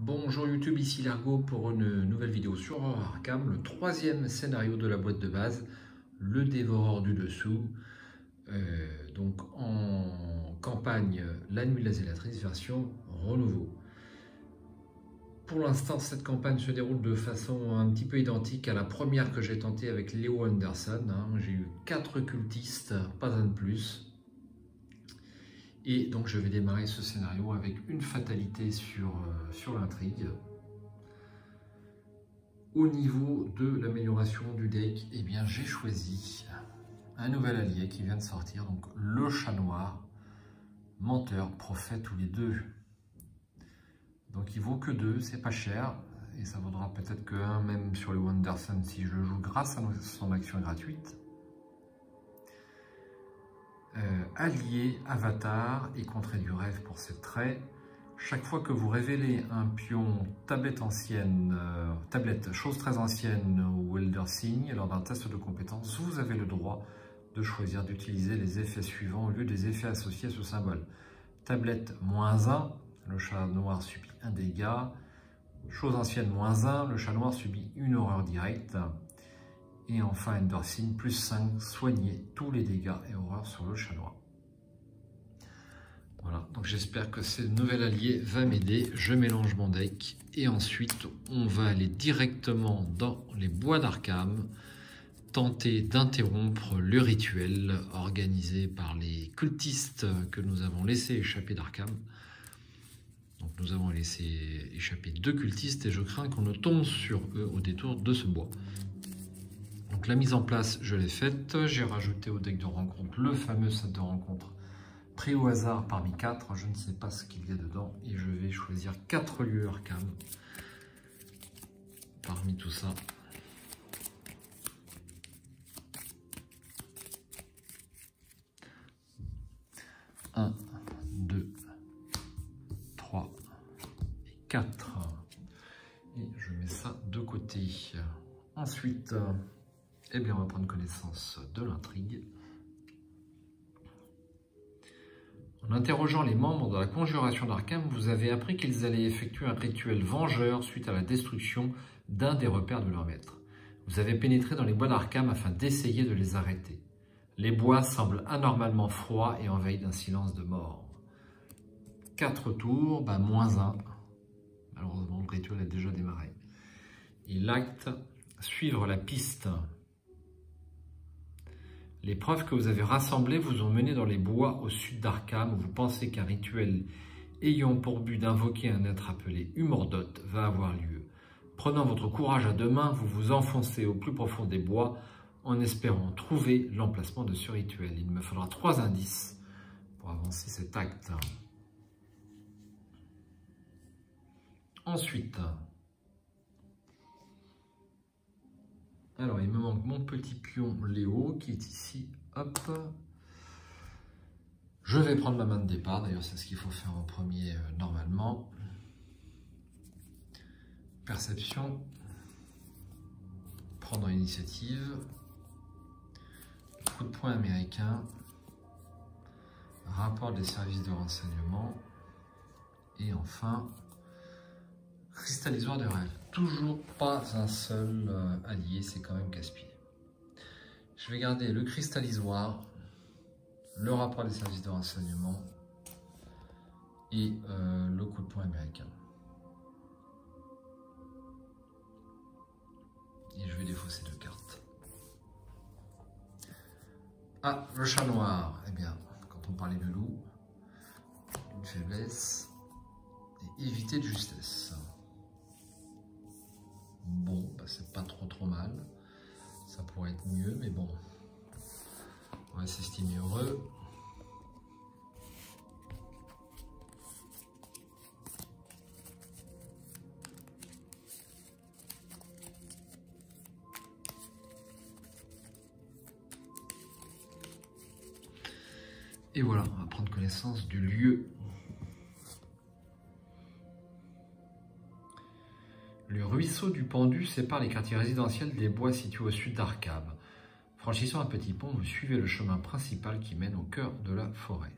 Bonjour YouTube, ici Largo pour une nouvelle vidéo sur Horror Arkham, le troisième scénario de la boîte de base, le dévoreur du dessous, donc en campagne La Nuit de la Zélatrice version renouveau. Pour l'instant, cette campagne se déroule de façon un petit peu identique à la première que j'ai tentée avec Léo Anderson. J'ai eu 4 cultistes, pas un de plus. Et donc je vais démarrer ce scénario avec une fatalité sur l'intrigue. Au niveau de l'amélioration du deck, eh bien j'ai choisi un nouvel allié qui vient de sortir, donc le chat noir, menteur, prophète ou les deux. Donc il vaut que 2, c'est pas cher, et ça vaudra peut-être que 1 même sur le Wanderson si je le joue grâce à son action gratuite. Allié, avatar et contrée du rêve pour ses traits. Chaque fois que vous révélez un pion tablette ancienne, chose très ancienne ou Elder Sign lors d'un test de compétence, vous avez le droit de choisir d'utiliser les effets suivants au lieu des effets associés à ce symbole. Tablette -1, le chat noir subit 1 dégât. Chose ancienne -1, le chat noir subit une horreur directe. Et enfin, Endorsine, +5, soigner tous les dégâts et horreurs sur le chat noir. Voilà, donc j'espère que ce nouvel allié va m'aider. Je mélange mon deck et ensuite on va aller directement dans les bois d'Arkham, tenter d'interrompre le rituel organisé par les cultistes que nous avons laissé échapper d'Arkham. Donc nous avons laissé échapper 2 cultistes et je crains qu'on ne tombe sur eux au détour de ce bois. Donc la mise en place, je l'ai faite. J'ai rajouté au deck de rencontre le fameux set de rencontre pris au hasard parmi 4. Je ne sais pas ce qu'il y a dedans et je vais choisir 4 lieux Arkham parmi tout ça. Un, 2, 3 et 4. Et je mets ça de côté. Ensuite, eh bien, on va prendre connaissance de l'intrigue. En interrogeant les membres de la conjuration d'Arkham, vous avez appris qu'ils allaient effectuer un rituel vengeur suite à la destruction d'un des repères de leur maître. Vous avez pénétré dans les bois d'Arkham afin d'essayer de les arrêter. Les bois semblent anormalement froids et envahis d'un silence de mort. 4 tours, -1. Malheureusement, le rituel a déjà démarré. Et l'acte, suivre la piste. Les preuves que vous avez rassemblées vous ont mené dans les bois au sud d'Arkham où vous pensez qu'un rituel ayant pour but d'invoquer un être appelé Umordot va avoir lieu. Prenant votre courage à 2 mains, vous vous enfoncez au plus profond des bois en espérant trouver l'emplacement de ce rituel. Il me faudra 3 indices pour avancer cet acte. Ensuite, alors il me manque mon petit pion Léo qui est ici. Hop. Je vais prendre ma main de départ. D'ailleurs, c'est ce qu'il faut faire en premier normalement. Perception. Prendre l'initiative. Coup de poing américain. Rapport des services de renseignement. Et enfin, cristallisoire de rêve. Toujours pas un seul allié, c'est quand même casse-pied. Je vais garder le cristallisoire, le rapport des services de renseignement et le coup de poing américain. Et je vais défausser 2 cartes. Ah, le chat noir. Eh bien, quand on parlait de loup, une faiblesse et éviter de justesse. Bon, bah c'est pas trop mal. Ça pourrait être mieux, mais bon. On va s'estimer heureux. Et voilà, on va prendre connaissance du lieu. Le ruisseau du Pendu sépare les quartiers résidentiels des bois situés au sud d'Arkham. Franchissant un petit pont, vous suivez le chemin principal qui mène au cœur de la forêt.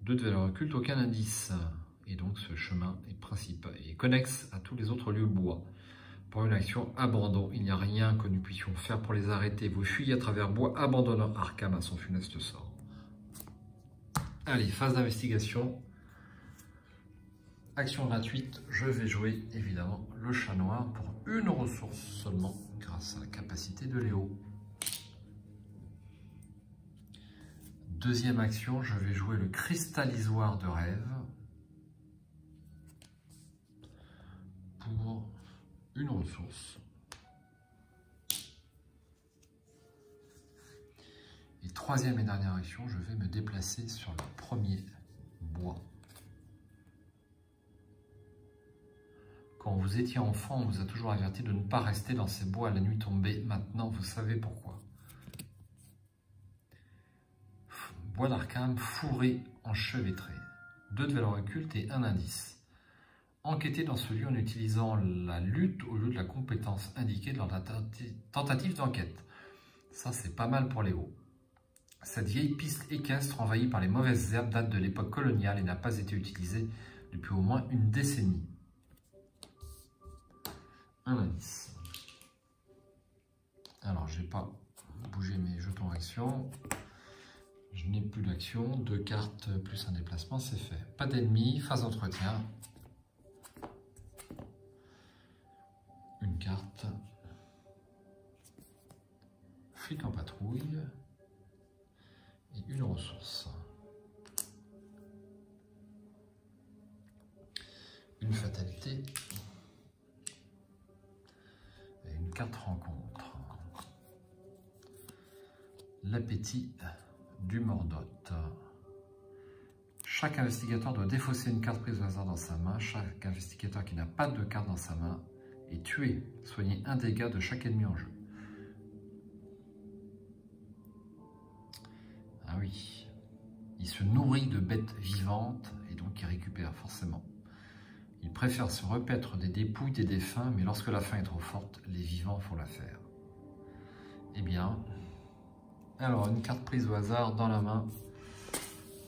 2 de valeur occulte, aucun indice. Et donc ce chemin est principal et connexe à tous les autres lieux bois. Pour une action, abandon. Il n'y a rien que nous puissions faire pour les arrêter. Vous fuyez à travers bois, abandonnant Arkham à son funeste sort. Allez, phase d'investigation. Action gratuite, je vais jouer évidemment le chat noir pour une ressource seulement grâce à la capacité de Léo. Deuxième action, je vais jouer le cristallisoire de rêve pour une ressource. Et troisième et dernière action, je vais me déplacer sur le premier bois. Quand vous étiez enfant, on vous a toujours averti de ne pas rester dans ces bois à la nuit tombée. Maintenant, vous savez pourquoi. Bois d'Arkham, fourré enchevêtré. 2 de valeur occulte et 1 indice. Enquêtez dans ce lieu en utilisant la lutte au lieu de la compétence indiquée lors de la tentative d'enquête. Ça, c'est pas mal pour Léo. Cette vieille piste équestre envahie par les mauvaises herbes date de l'époque coloniale et n'a pas été utilisée depuis au moins une décennie. Un indice. Alors, je n'ai pas bougé mes jetons action. Je n'ai plus d'action. 2 cartes plus un déplacement, c'est fait. Pas d'ennemis, phase d'entretien. Une carte. Flic en patrouille. Et une ressource. Une fatalité. Et une carte rencontre. L'appétit du Mordotte. Chaque investigateur doit défausser une carte prise au hasard dans sa main. Chaque investigateur qui n'a pas de carte dans sa main est tué. Soignez un dégât de chaque ennemi en jeu. Ah oui. Il se nourrit de bêtes vivantes et donc il récupère forcément. Il préfère se repaître des dépouilles des défunts, mais lorsque la faim est trop forte, les vivants font l'affaire. Eh bien, alors une carte prise au hasard dans la main.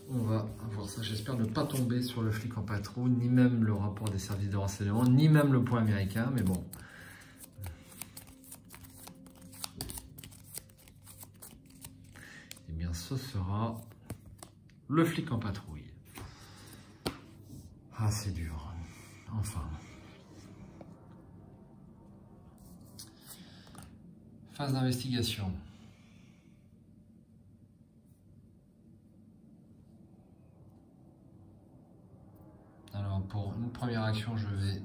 On va voir ça. J'espère ne pas tomber sur le flic en patrouille, ni même le rapport des services de renseignement, ni même le point américain, mais bon. Eh bien, ce sera le flic en patrouille. Ah, c'est dur. Enfin. Phase d'investigation. Alors, pour une première action, je vais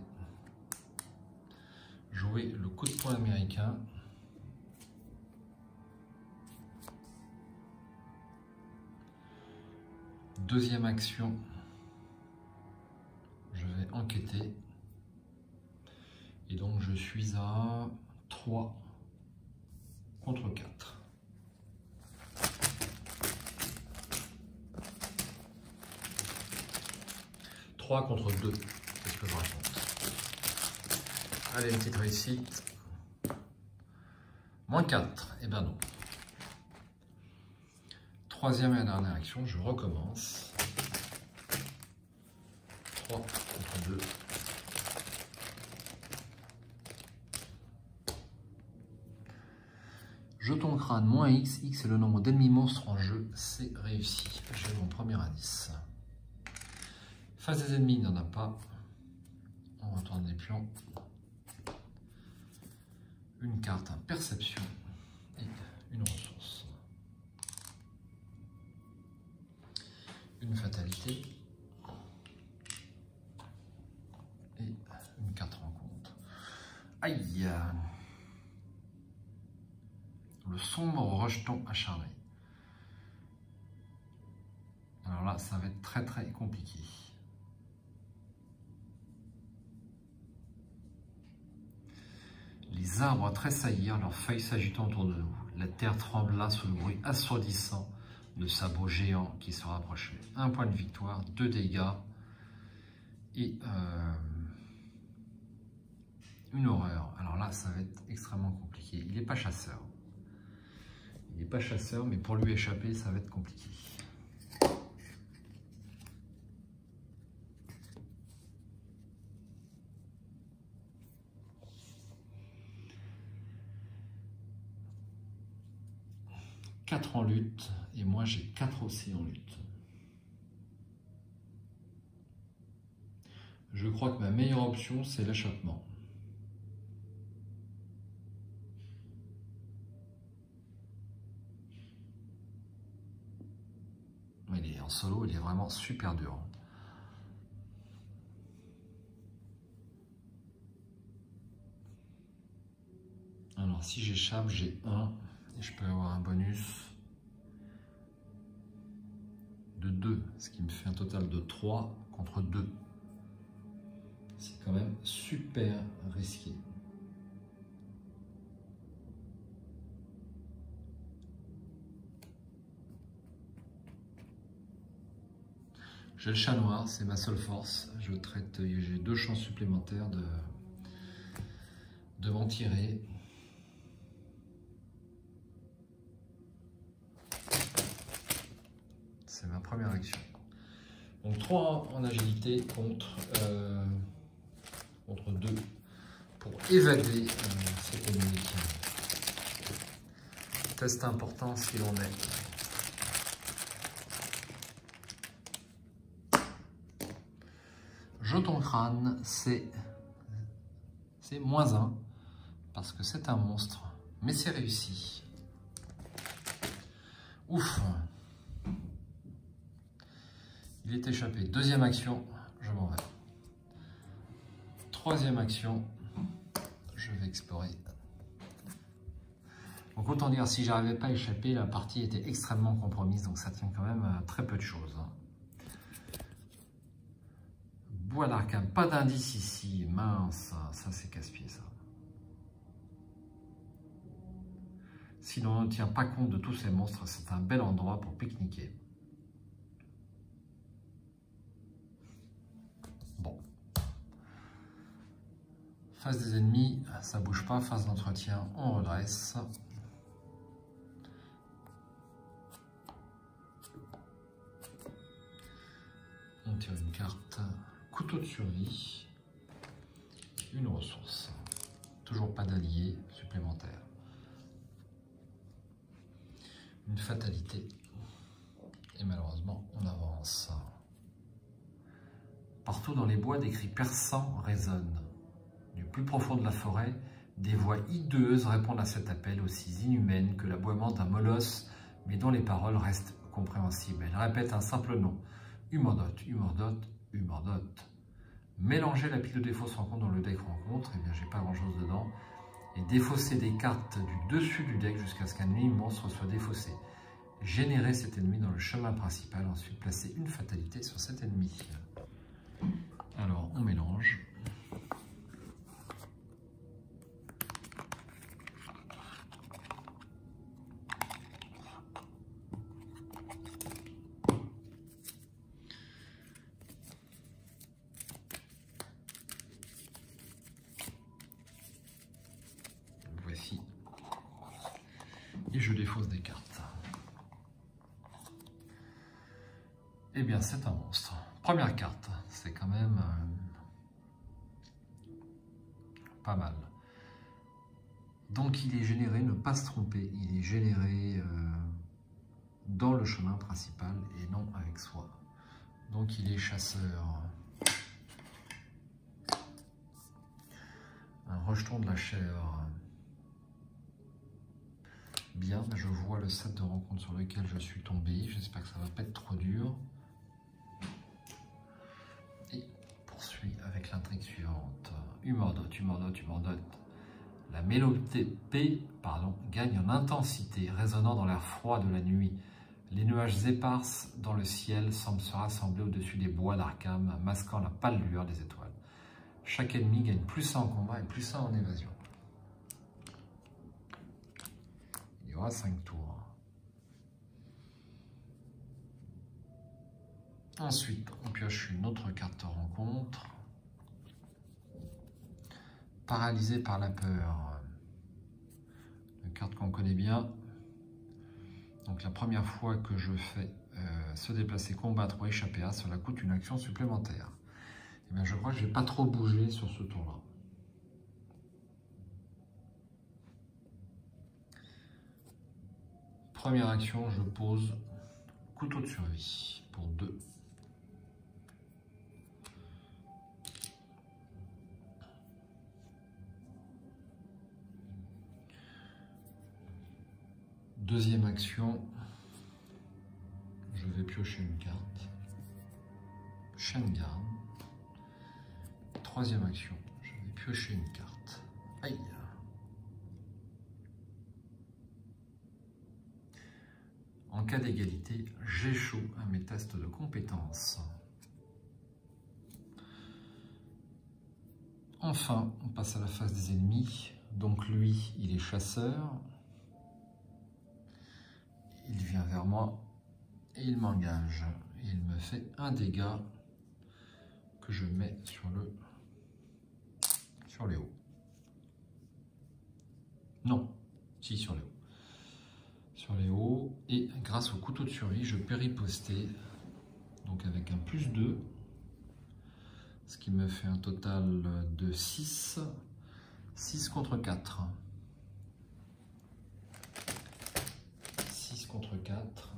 jouer le coup de poing américain. Deuxième action, je vais enquêter. Et donc, je suis à 3 contre 4. Contre 2, c'est ce que je raconte. Allez, une petite réussite. Moins 4, et ben non. Troisième et dernière action, je recommence. 3 contre 2. Jeton crâne, moins X. X est le nombre d'ennemis monstres en jeu. C'est réussi. J'ai mon premier indice. Face des ennemis, il n'y en a pas. On retourne les pions. Une carte, un perception et une ressource. Une fatalité. Et une carte rencontre. Aïe! Le sombre rejeton acharné. Alors là, ça va être très très compliqué. Les arbres tressaillirent, leurs feuilles s'agitant autour de nous. La terre trembla sous le bruit assourdissant de sabots géants qui se rapprochaient. 1 point de victoire, 2 dégâts et une horreur. Alors là, ça va être extrêmement compliqué. Il n'est pas chasseur. Il n'est pas chasseur, mais pour lui échapper, ça va être compliqué. 4 en lutte et moi j'ai 4 aussi en lutte. Je crois que ma meilleure option, c'est l'échappement. Il est en solo, il est vraiment super dur. Alors si j'échappe, j'ai 1 et je peux avoir un bonus de 2, ce qui me fait un total de 3 contre 2. C'est quand même super risqué. J'ai le chat noir, c'est ma seule force. Je traite, j'ai 2 chances supplémentaires de m'en tirer. C'est ma première action. Donc 3 en agilité contre 2 pour évader cet ennemi. Test important si l'on est. Jeton crâne, c'est -1 parce que c'est un monstre, mais c'est réussi. Ouf! Il est échappé. Deuxième action, je m'en vais. Troisième action, je vais explorer. Donc autant dire, si j'arrivais pas à échapper, la partie était extrêmement compromise, donc ça tient quand même à très peu de choses. Bois d'Arkham, pas d'indice ici, mince, ça c'est casse-pied ça. Si l'on ne tient pas compte de tous ces monstres, c'est un bel endroit pour pique-niquer. Bon. Face des ennemis, ça bouge pas, phase d'entretien, on redresse. On tire une carte, couteau de survie, une ressource. Toujours pas d'alliés supplémentaires. Une fatalité. Et malheureusement, on avance. Partout dans les bois, des cris perçants résonnent. Du plus profond de la forêt, des voix hideuses répondent à cet appel, aussi inhumaine que l'aboiement d'un molosse, mais dont les paroles restent compréhensibles. Elles répètent un simple nom. Humordote, Humordote, Humordote. Mélanger la pile de défauts sans compte dans le deck rencontre, eh bien j'ai pas grand chose dedans. Et défausser des cartes du dessus du deck jusqu'à ce qu'un ennemi monstre soit défaussé. Générer cet ennemi dans le chemin principal, ensuite placer une fatalité sur cet ennemi. Alors on mélange. Voici. Et je défausse des cartes. Eh bien, c'est un monstre. Première carte, c'est quand même pas mal. Donc, il est généré, ne pas se tromper, il est généré dans le chemin principal et non avec soi. Donc, il est chasseur. Un rejeton de la chair. Bien, je vois le set de rencontres sur lequel je suis tombé. J'espère que ça va pas être trop dur. Et poursuit avec l'intrigue suivante. Humordote, Humordote, Humordote. La mélopée gagne en intensité, résonnant dans l'air froid de la nuit. Les nuages éparses dans le ciel semblent se rassembler au-dessus des bois d'Arkham, masquant la pâle lueur des étoiles. Chaque ennemi gagne +1 en combat et +1 en évasion. Il y aura 5 tours. Ensuite, on pioche une autre carte rencontre. Paralysé par la peur. Une carte qu'on connaît bien. Donc la première fois que je fais se déplacer, combattre ou échapper à, cela coûte une action supplémentaire. Et bien, je crois que je ne vais pas trop bouger sur ce tour-là. Première action, je pose couteau de survie pour 2. Deuxième action, je vais piocher une carte. Chien de garde. Troisième action, je vais piocher une carte. Aïe! En cas d'égalité, j'échoue à mes tests de compétences. Enfin, on passe à la phase des ennemis. Donc lui, il est chasseur. Il vient vers moi et il m'engage. Il me fait un dégât que je mets sur les hauts. Non, si, sur les hauts. Sur les hauts, et grâce au couteau de survie, je peux riposter, donc avec un +2, ce qui me fait un total de 6 contre 4. 6 contre 4.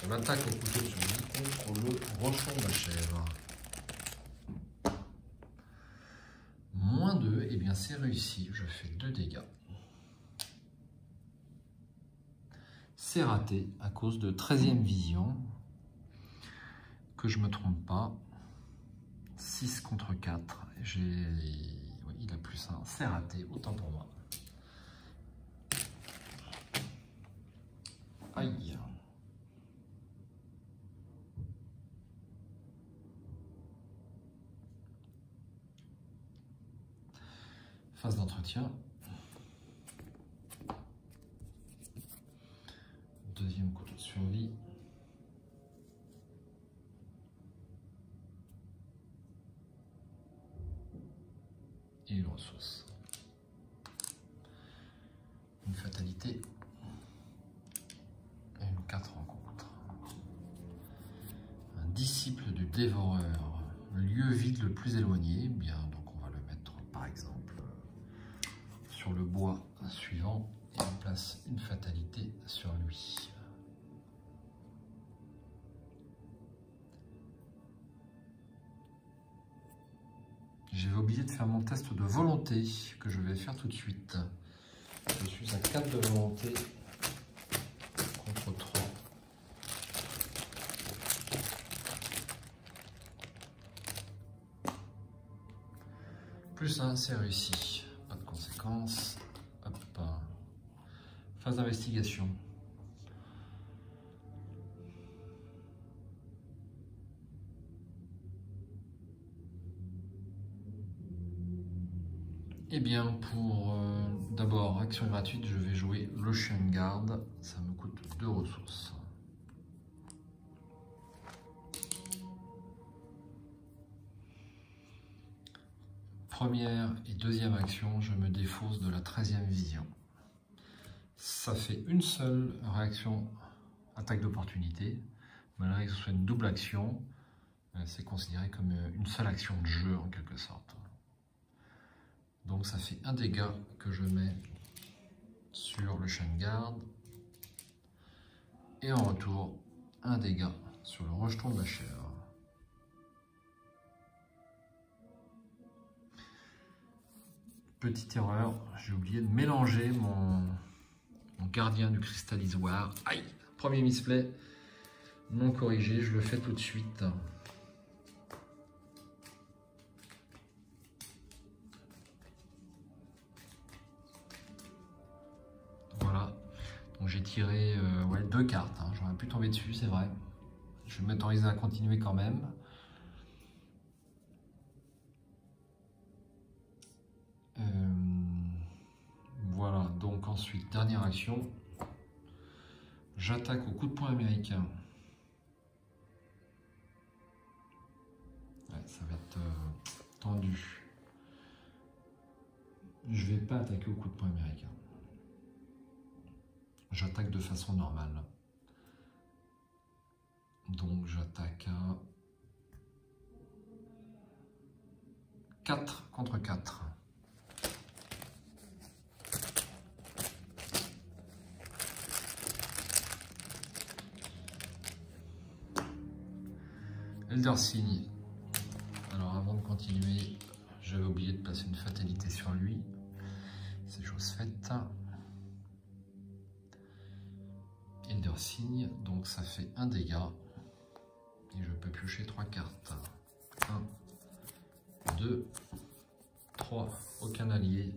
On attaque au couteau de survie contre le rochon de la chèvre. -2, et bien c'est réussi, je fais 2 dégâts. C'est raté à cause de 13e vision, que je me trompe pas. 6 contre 4, oui, il a +1, c'est raté, autant pour moi. Aïe. Phase d'entretien. Deuxième couteau de survie. Et une ressource. Une fatalité. Et une 4 rencontres. Un disciple du dévoreur. Le lieu vide le plus éloigné. Bien, donc on va le mettre par exemple sur le bois suivant et on place une fatalité sur lui. J'avais oublié de faire mon test de volonté que je vais faire tout de suite. Je suis à 4 de volonté contre 3. +1, c'est réussi. Pas de conséquences. Hop. Phase d'investigation. Eh bien, pour d'abord, action gratuite, je vais jouer le chien de garde. Ça me coûte 2 ressources. Première et deuxième action, je me défausse de la 13e vision. Ça fait une seule réaction, attaque d'opportunité. Malgré que ce soit une double action, c'est considéré comme une seule action de jeu en quelque sorte. Donc ça fait un dégât que je mets sur le chien de garde. Et en retour, un dégât sur le rejeton de la chèvre. Petite erreur, j'ai oublié de mélanger mon gardien du cristallisoire. Aïe, premier misplay, non corrigé, je le fais tout de suite. Voilà, donc j'ai tiré 2 cartes, hein. J'aurais pu tomber dessus, c'est vrai. Je vais m'autoriser à continuer quand même. Voilà, donc ensuite, dernière action, j'attaque au coup de poing américain. Ouais, ça va être tendu. Je vais pas attaquer au coup de poing américain. J'attaque de façon normale. Donc j'attaque à 4 contre 4. Elder Signe. Alors avant de continuer, j'avais oublié de placer une fatalité sur lui. C'est chose faite. Elder Signe, donc ça fait un dégât. Et je peux piocher 3 cartes. 1, 2, 3. Aucun allié.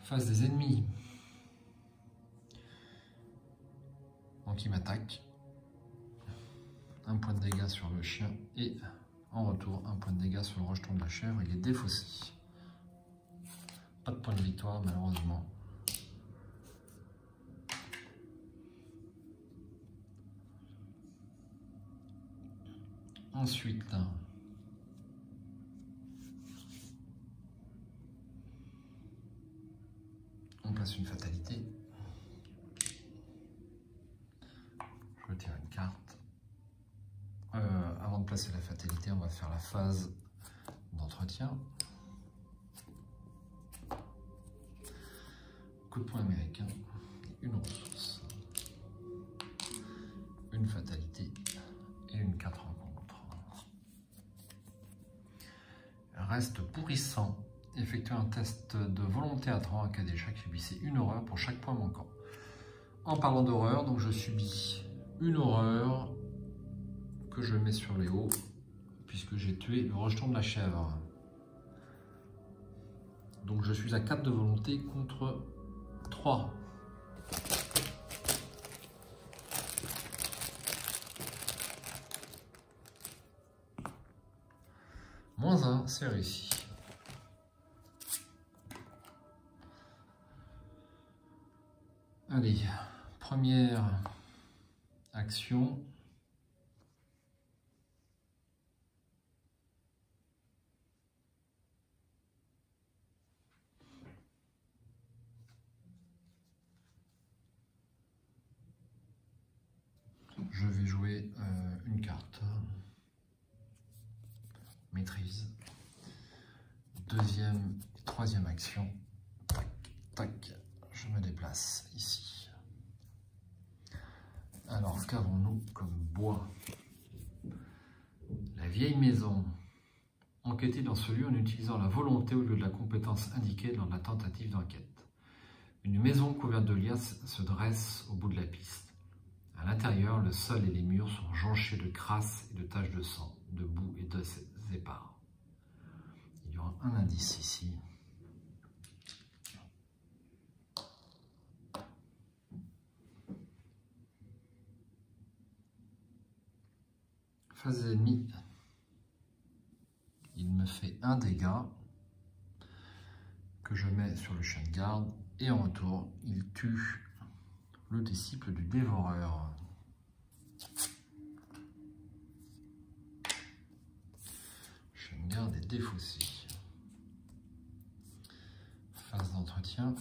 Face des ennemis. Donc il m'attaque. Un point de dégâts sur le chien et en retour un point de dégâts sur le rejeton de la chèvre. Il est défaussé. Pas de point de victoire malheureusement. Ensuite, on place une fatalité. Je retire une carte. Avant de placer la fatalité, on va faire la phase d'entretien. Coup de poing américain, une ressource, une fatalité et une 4 rencontres. Reste pourrissant. Effectuez un test de volonté à 3 en cas d'échec. Subissez une horreur pour chaque point manquant. En parlant d'horreur, donc je subis une horreur que je mets sur les hauts puisque j'ai tué le rejeton de la chèvre. Donc je suis à 4 de volonté contre 3. Moins 1, c'est réussi. Allez, première action. Je vais jouer une carte. Maîtrise. Deuxième et troisième action. Tac, tac. Je me déplace ici. Alors, qu'avons-nous comme bois? La vieille maison. Enquêter dans ce lieu en utilisant la volonté au lieu de la compétence indiquée lors de la tentative d'enquête. Une maison couverte de liasses se dresse au bout de la piste. À l'intérieur, le sol et les murs sont jonchés de crasse et de taches de sang, de boue et de épars. Il y aura un indice ici. Face des ennemis, il me fait un dégât que je mets sur le chien de garde et en retour, il tue le disciple du dévoreur. Chien de garde est défaussé. Phase d'entretien.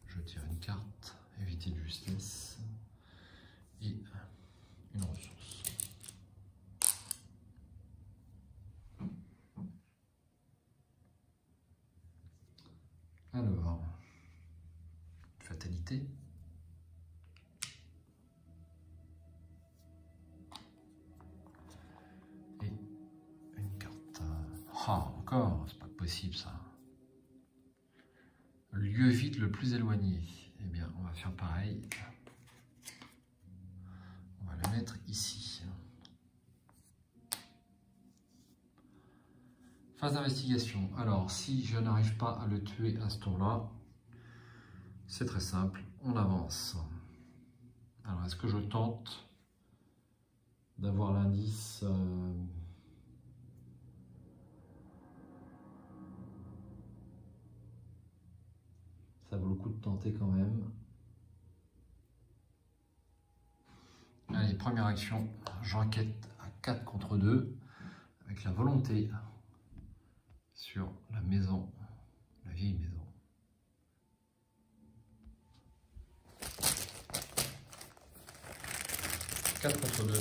Je tire une carte, éviter de justesse et une ressource. Alors, fatalité. Et une carte. Ah, encore, c'est pas possible ça. Lieu vide le plus éloigné. Eh bien, on va faire pareil. On va le mettre ici. Phase d'investigation. Alors, si je n'arrive pas à le tuer à ce tour-là, c'est très simple, on avance. Alors, est-ce que je tente d'avoir l'indice ça vaut le coup de tenter quand même. Allez, première action, j'enquête à 4 contre 2 avec la volonté sur la maison, la vieille maison. 4 contre 2.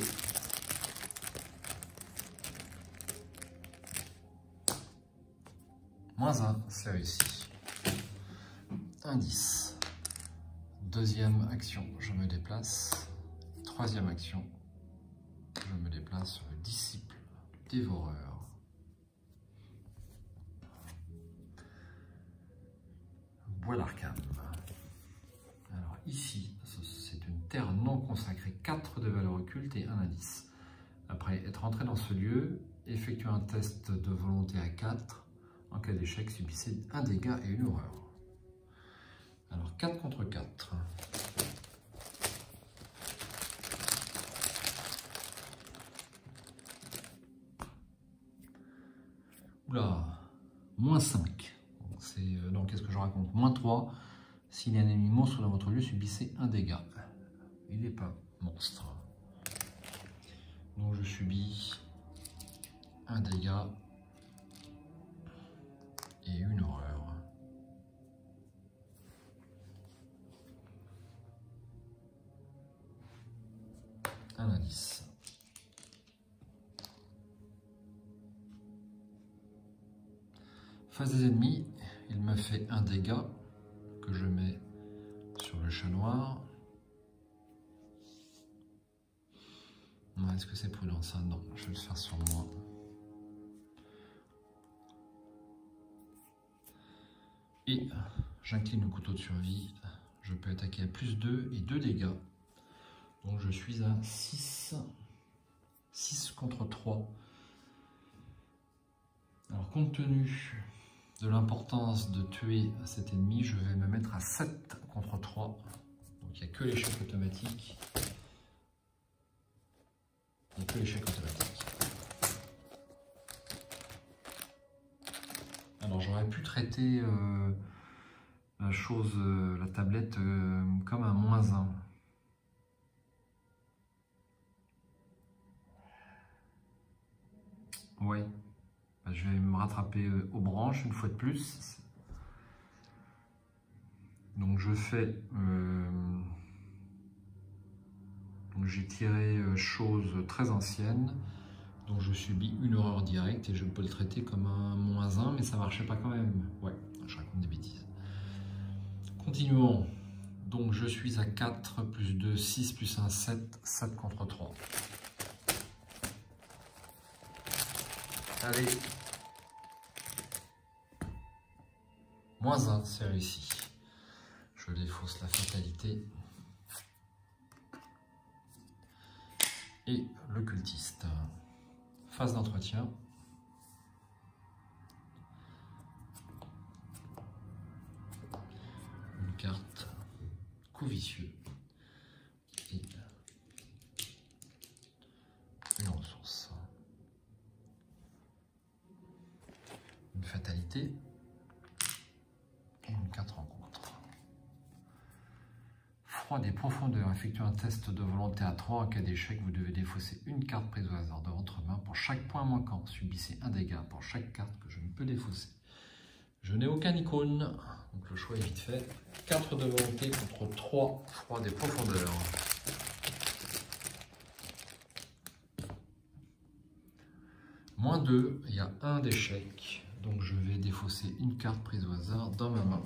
Moins 1, c'est réussi. Indice. Deuxième action, je me déplace. Troisième action, je me déplace sur le disciple dévoreur. Bois d'Arcane. Alors ici, c'est une terre non consacrée, 4 de valeur occulte et un indice. Après être entré dans ce lieu, effectuez un test de volonté à 4. En cas d'échec, subissez un dégât et une horreur. Alors 4 contre 4. Oula, moins 5. Donc qu'est-ce que je raconte? Moins 3. S'il y a un ennemi monstre dans votre lieu, subissez un dégât. Il n'est pas monstre. Donc je subis un dégât et une horreur. Un indice. Face des ennemis, il me fait un dégât que je mets sur le chat noir. Est-ce que c'est prudent ça? Non, je vais le faire sur moi. Et j'incline le couteau de survie. Je peux attaquer à plus 2 et 2 dégâts. Donc je suis à 6. 6 contre 3. Alors compte tenu de l'importance de tuer cet ennemi, je vais me mettre à 7 contre 3. Donc il n'y a que l'échec automatique. Il n'y a que l'échec automatique. Alors j'aurais pu traiter la tablette comme un moins 1. Ouais, je vais me rattraper aux branches une fois de plus. Donc je fais... j'ai tiré chose très ancienne. Donc je subis une horreur directe et je peux le traiter comme un moins 1, mais ça marchait pas quand même. Ouais, je raconte des bêtises. Continuons. Donc je suis à 4, plus 2, 6, plus 1, 7, 7 contre 3. Allez. Moins 1, c'est réussi. Je défausse la fatalité. Et le cultiste. Phase d'entretien. Une carte coup vicieux. Et une ressource. Une fatalité. Et une carte rencontre. Froid des profondeurs. Effectuez un test de volonté à 3. En cas d'échec, vous devez défausser une carte prise au hasard de votre main. Pour chaque point manquant, subissez un dégât pour chaque carte que je ne peux défausser. Je n'ai aucun icône, donc le choix est vite fait. 4 de volonté contre 3 froid des profondeurs. Moins 2, il y a un d'échec. Donc je vais défausser une carte prise au hasard dans ma main.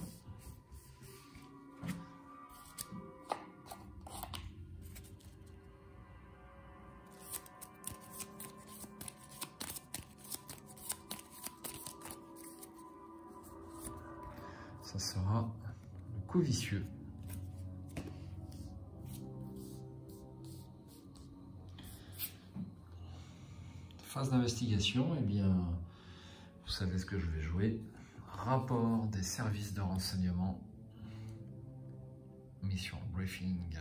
Ça sera le coup vicieux. Phase d'investigation, eh bien, vous savez ce que je vais jouer. Rapport des services de renseignement. Mission briefing.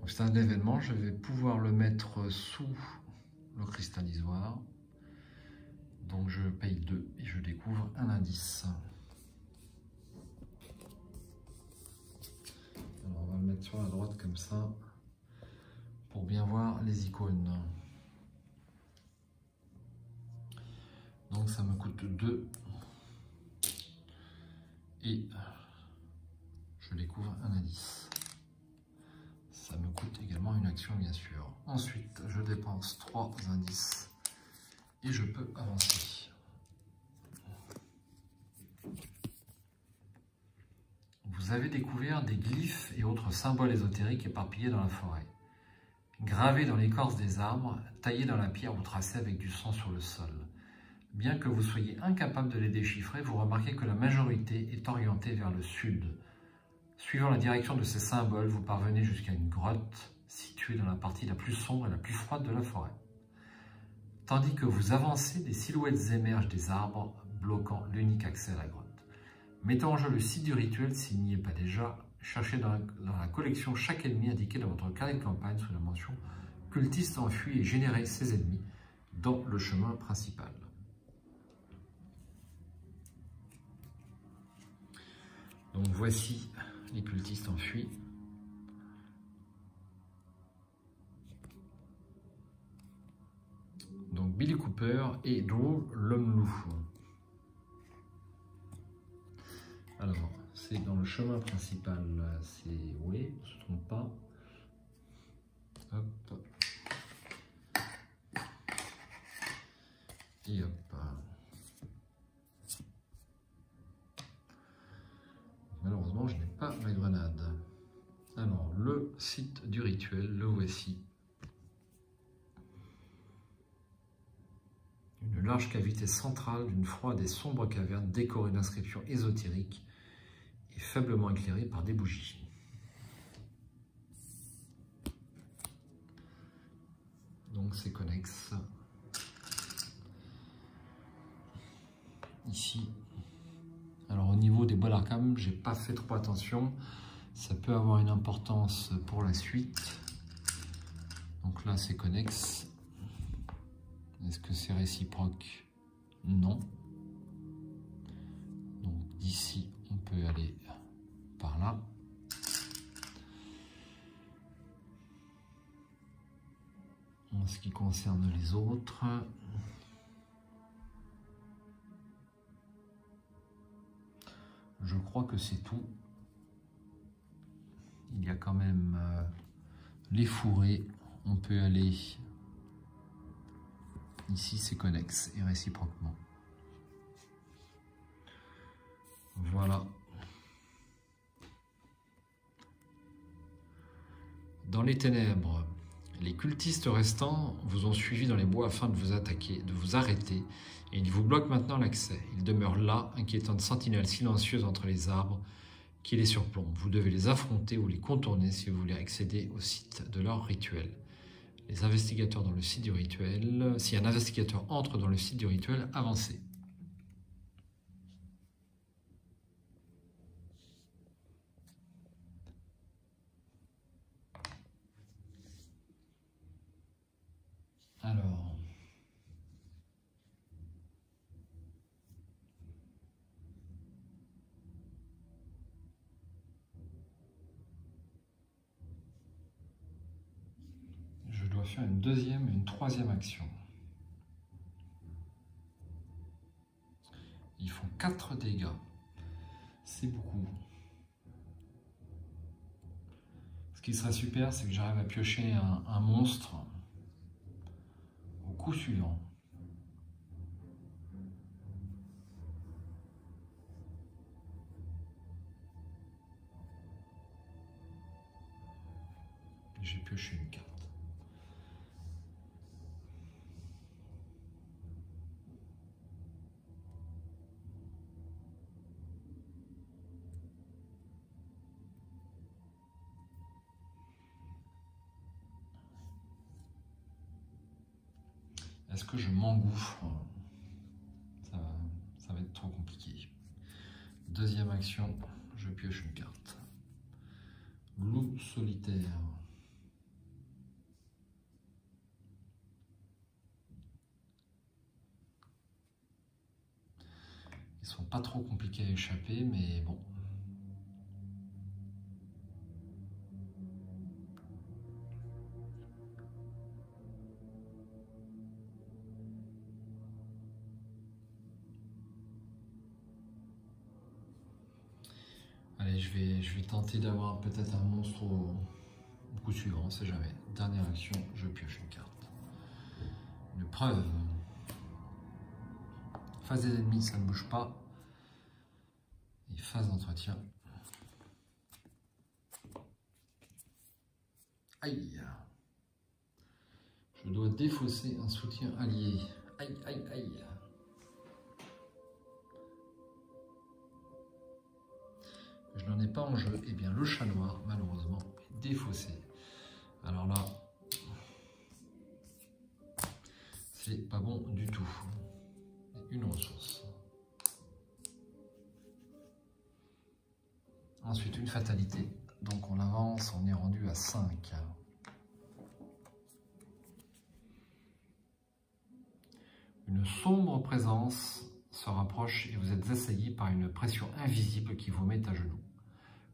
C'est un événement, je vais pouvoir le mettre sous le cristallisoire. Donc je paye 2 et je découvre un indice. Alors on va le mettre sur la droite comme ça pour bien voir les icônes. Donc ça me coûte 2 et je découvre un indice. me coûte également une action, bien sûr. Ensuite, je dépense 3 indices et je peux avancer. Vous avez découvert des glyphes et autres symboles ésotériques éparpillés dans la forêt. Gravés dans l'écorce des arbres, taillés dans la pierre ou tracés avec du sang sur le sol. Bien que vous soyez incapable de les déchiffrer, vous remarquez que la majorité est orientée vers le sud. Suivant la direction de ces symboles, vous parvenez jusqu'à une grotte située dans la partie la plus sombre et la plus froide de la forêt. Tandis que vous avancez, des silhouettes émergent des arbres, bloquant l'unique accès à la grotte. Mettez en jeu le site du rituel s'il n'y est pas déjà. Cherchez dans la collection chaque ennemi indiqué dans votre carnet de campagne sous la mention « Cultiste enfui » et générez ces ennemis dans le chemin principal. Donc voici les cultistes enfuis. Donc Billy Cooper et Drew l'homme loup. Alors, c'est dans le chemin principal, c'est... Oui, on ne se trompe pas. Hop. Et hop. Malheureusement, je n'ai pas ma grenade. Alors, le site du rituel, le voici. Une large cavité centrale d'une froide et sombre caverne décorée d'inscriptions ésotériques et faiblement éclairée par des bougies. Donc c'est connexe. Ici. Alors au niveau des bois d'Arkham, j'ai pas fait trop attention. Ça peut avoir une importance pour la suite. Donc là c'est connexe. Est-ce que c'est réciproque? Non. Donc d'ici, on peut aller par là. En ce qui concerne les autres, je crois que c'est tout. Il y a quand même les fourrés. On peut aller... Ici, c'est connexe et réciproquement. Voilà. Dans les ténèbres, les cultistes restants vous ont suivi dans les bois afin de vous attaquer, de vous arrêter, et ils vous bloquent maintenant l'accès. Ils demeurent là, inquiétantes sentinelles silencieuses entre les arbres qui les surplombent. Vous devez les affronter ou les contourner si vous voulez accéder au site de leur rituel. Les investigateurs dans le site du rituel, si un investigateur entre dans le site du rituel, avancez. Alors, je dois faire une deuxième et une troisième action. Ils font 4 dégâts. C'est beaucoup. Ce qui serait super, c'est que j'arrive à piocher un monstre au coup suivant. J'ai pioché une carte. Est-ce que je m'engouffre? Ça va être trop compliqué. Deuxième action, je pioche une carte. Loup solitaire. Ils sont pas trop compliqués à échapper, mais bon. Allez, je vais tenter d'avoir peut-être un monstre au coup suivant, on ne sait jamais. Dernière action, je pioche une carte. Une preuve. Face des ennemis, ça ne bouge pas. Et phase d'entretien. Aïe. Je dois défausser un soutien allié. Aïe, aïe, aïe. Je n'en ai pas en jeu. Eh bien, le chat noir, malheureusement, est défaussé. Alors là, c'est pas bon du tout. Une ressource. Ensuite, une fatalité. Donc on avance, on est rendu à 5. Une sombre présence se rapproche et vous êtes assailli par une pression invisible qui vous met à genoux.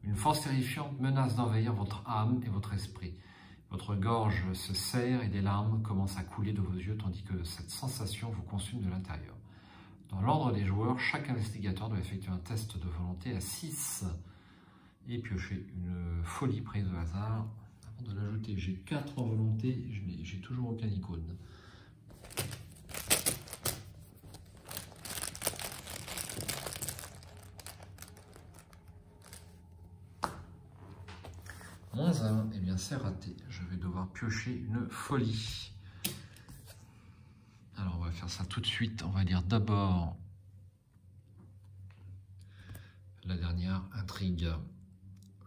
Une force terrifiante menace d'envahir votre âme et votre esprit. Votre gorge se serre et des larmes commencent à couler de vos yeux tandis que cette sensation vous consume de l'intérieur. Dans l'ordre des joueurs, chaque investigateur doit effectuer un test de volonté à 6 et piocher une folie prise au hasard. Avant de l'ajouter, j'ai 4 en volonté, j'ai toujours aucun icône. -1, eh bien c'est raté. Je vais devoir piocher une folie. Alors on va faire ça tout de suite. On va lire d'abord la dernière intrigue.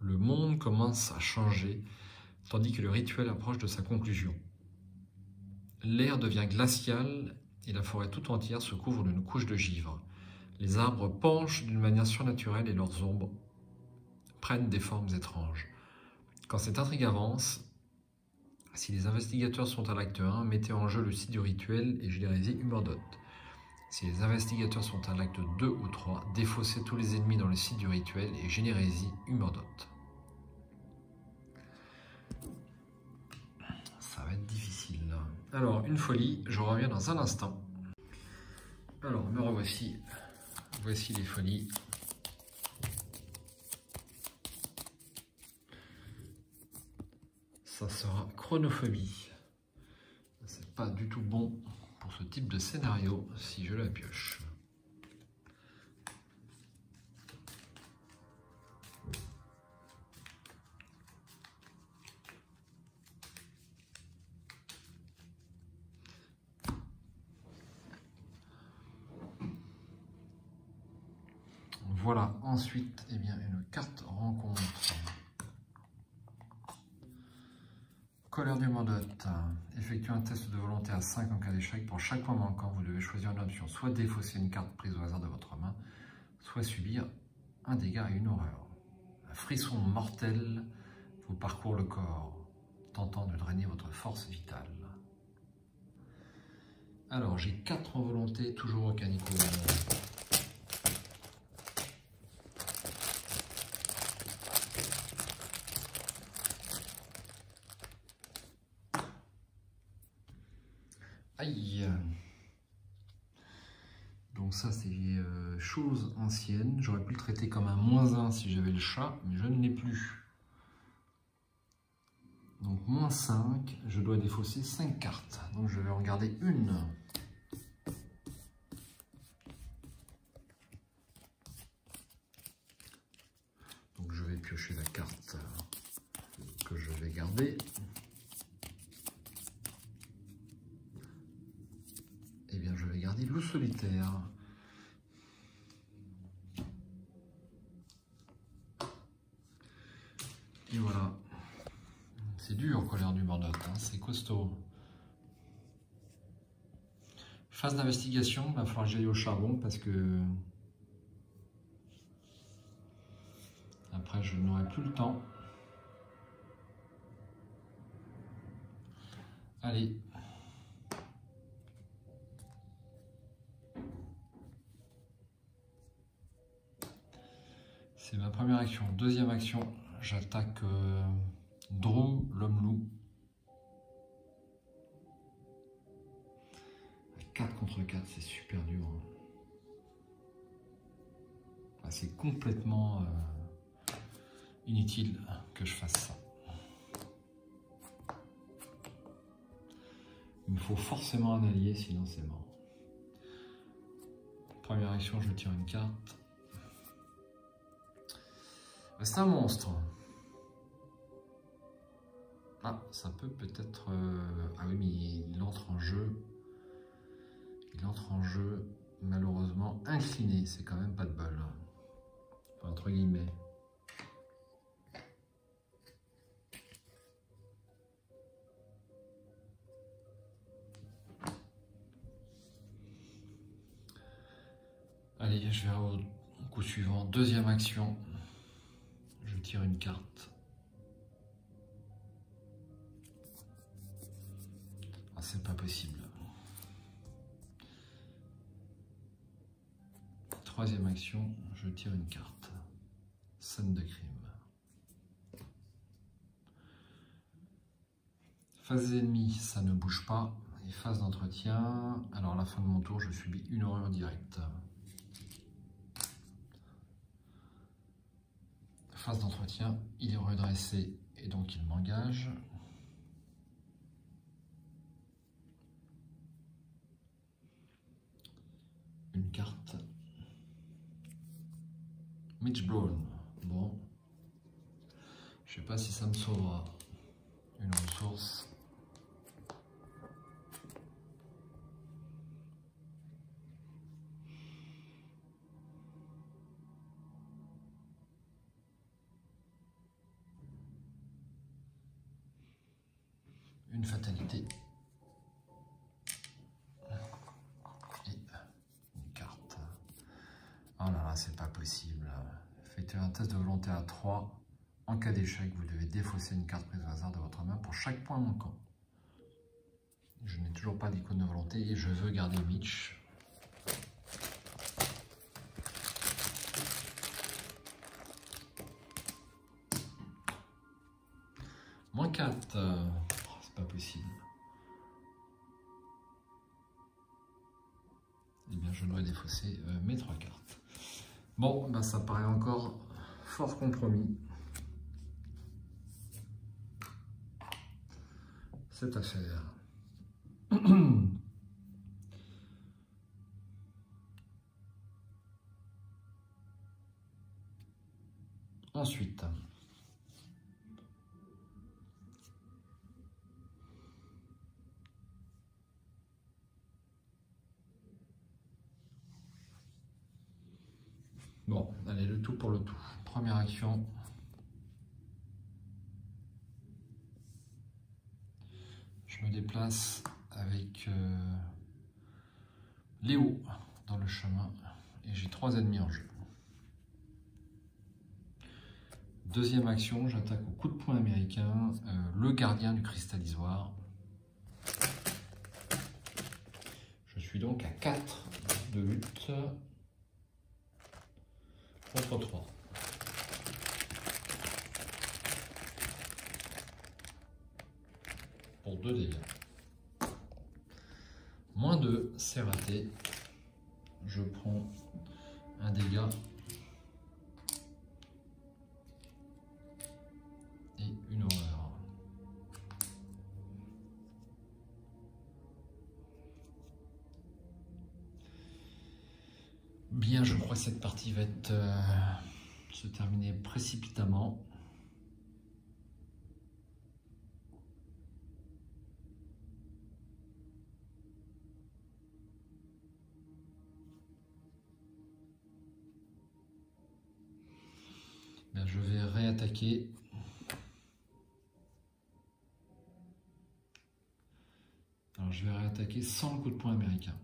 Le monde commence à changer tandis que le rituel approche de sa conclusion. L'air devient glacial et la forêt tout entière se couvre d'une couche de givre. Les arbres penchent d'une manière surnaturelle et leurs ombres prennent des formes étranges. Quand cette intrigue avance, si les investigateurs sont à l'acte 1, mettez en jeu le site du rituel et généralisez Humordot. Si les investigateurs sont à l'acte 2 ou 3, défaussez tous les ennemis dans le site du rituel et généralisez Humordot. Ça va être difficile. Alors, une folie, je reviens dans un instant. Alors, me revoici. Voici les folies. Ça sera chronophobie. C'est pas du tout bon pour ce type de scénario si je la pioche. Voilà, ensuite, eh bien, une carte rencontre. Colère du Humordot. Effectuez un test de volonté à 5 en cas d'échec. Pour chaque point manquant, vous devez choisir une option. Soit défausser une carte prise au hasard de votre main, soit subir un dégât et une horreur. Un frisson mortel vous parcourt le corps, tentant de drainer votre force vitale. Alors, j'ai 4 en volonté, toujours aucun icône. Aïe. Donc ça c'est chose ancienne. J'aurais pu le traiter comme un -1 si j'avais le chat, mais je ne l'ai plus. Donc -5, je dois défausser 5 cartes. Donc je vais en garder une. Donc je vais piocher la carte que je vais garder. Eh bien, je vais garder loup solitaire. Et voilà. C'est dur, colère du Humordot, hein, c'est costaud. Phase d'investigation, il va falloir que j'aille au charbon parce que après je n'aurai plus le temps. Allez. C'est ma première action. Deuxième action, j'attaque Drow, l'homme-loup. 4 contre 4, c'est super dur. C'est complètement inutile que je fasse ça. Il me faut forcément un allié, sinon c'est mort. Première action, je tire une carte. C'est un monstre. Ah, ça peut peut-être... Ah oui, mais il entre en jeu. Il entre en jeu, malheureusement, incliné. C'est quand même pas de bol. Enfin, entre guillemets. Allez, je vais au coup suivant. Deuxième action. Je tire une carte. Ah, c'est pas possible. Troisième action, je tire une carte. Scène de crime. Phase ennemie, ça ne bouge pas. Et phase d'entretien, alors à la fin de mon tour, je subis une horreur directe. Phase d'entretien, il est redressé et donc il m'engage. Une carte. Mitch Brown. Bon. Je sais pas si ça me sauvera. Une ressource. Une fatalité. Et une carte. Oh là là, c'est pas possible. Faites un test de volonté à 3. En cas d'échec, vous devez défausser une carte prise au hasard de votre main pour chaque point manquant. Je n'ai toujours pas d'icône de volonté et je veux garder Mitch. Moins 4. C'est pas possible. Eh bien, je dois défausser mes 3 cartes. Bon, ben, ça paraît encore fort compromis. Cette affaire. Ensuite, bon, allez, le tout pour le tout. Première action. Je me déplace avec Léo dans le chemin et j'ai 3 ennemis en jeu. Deuxième action, j'attaque au coup de poing américain, le gardien du cristallisoire. Je suis donc à 4 de lutte contre 3. Pour 2 dégâts. Moins 2, c'est raté. Je prends un dégât. Et une horreur. Bien, je crois que cette partie va être se terminer précipitamment. Bien, je vais réattaquer. Alors je vais réattaquer sans le coup de poing américain.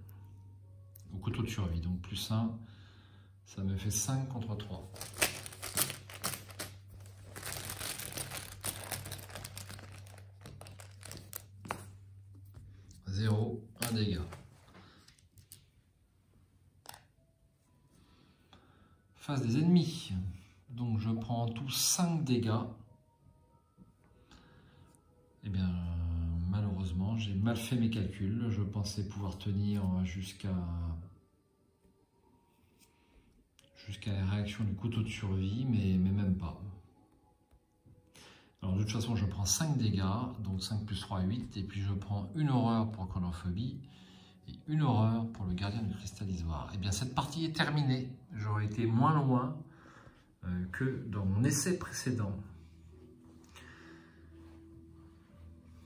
Au couteau de survie, donc plus 1, ça me fait 5 contre 3. Zéro, un dégât. Face des ennemis. Donc je prends en tout 5 dégâts. Eh bien, malheureusement, j'ai mal fait mes calculs. Je pensais pouvoir tenir jusqu'à la réaction du couteau de survie, mais même pas. Alors de toute façon, je prends 5 dégâts, donc 5 plus 3, 8, et puis je prends une horreur pour Chronophobie et une horreur pour le gardien du cristal d'ivoire. Et bien, cette partie est terminée. J'aurais été moins loin que dans mon essai précédent.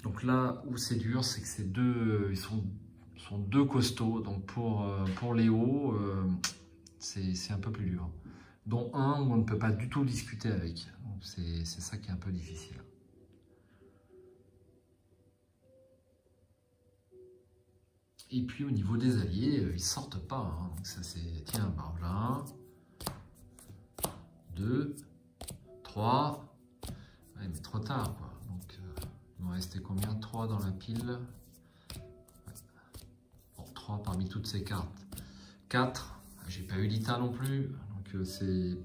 Donc là où c'est dur, c'est que ces deux, ils sont deux costauds. Donc pour Léo, c'est un peu plus dur. Dont un où on ne peut pas du tout discuter avec. C'est ça qui est un peu difficile. Et puis au niveau des alliés, ils sortent pas. Hein. Donc ça c'est, tiens, Barvelin, 2, 3. Ouais, mais trop tard quoi. Donc il m'en restait combien? 3 dans la pile. Ouais. Bon, 3 parmi toutes ces cartes. 4. J'ai pas eu l'ITA non plus. Donc c'est.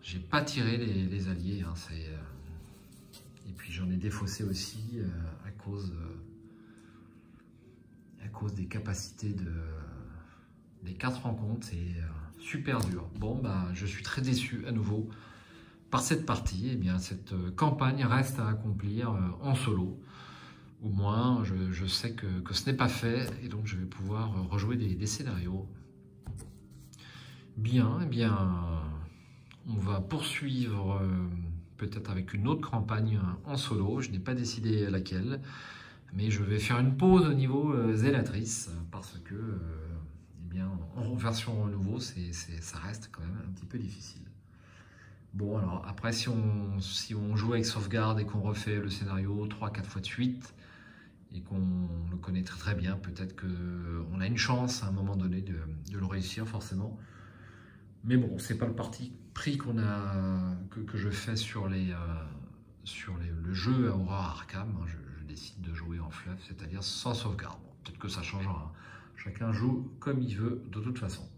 J'ai pas tiré les alliés. Hein. Et puis j'en ai défaussé aussi à cause des capacités des 4 rencontres. C'est super dur. Bon, bah, je suis très déçu à nouveau par cette partie. Eh bien, cette campagne reste à accomplir en solo. Au moins, je sais que ce n'est pas fait et donc je vais pouvoir rejouer des scénarios. Bien, eh bien, on va poursuivre peut-être avec une autre campagne en solo. Je n'ai pas décidé laquelle. Mais je vais faire une pause au niveau zélatrice parce que, eh bien, en version renouveau, ça reste quand même un petit peu difficile. Bon, alors après, si on joue avec sauvegarde et qu'on refait le scénario 3-4 fois de suite et qu'on le connaît très très bien, peut-être qu'on a une chance à un moment donné de le réussir forcément. Mais bon, c'est pas le parti pris que je fais sur le jeu Aura Arkham. Je décide de jouer en fluff, c'est-à-dire sans sauvegarde. Bon, peut-être que ça changera. Chacun joue comme il veut de toute façon.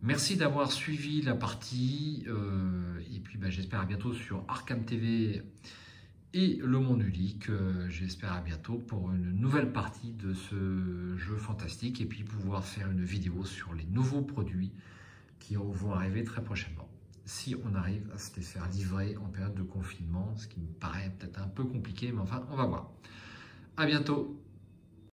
Merci d'avoir suivi la partie. Et puis bah, j'espère à bientôt sur Arkham TV et Le Monde Ludique. J'espère à bientôt pour une nouvelle partie de ce jeu fantastique. Et puis pouvoir faire une vidéo sur les nouveaux produits qui vont arriver très prochainement. Si on arrive à se les faire livrer en période de confinement, ce qui me paraît peut-être un peu compliqué, mais enfin, on va voir. À bientôt.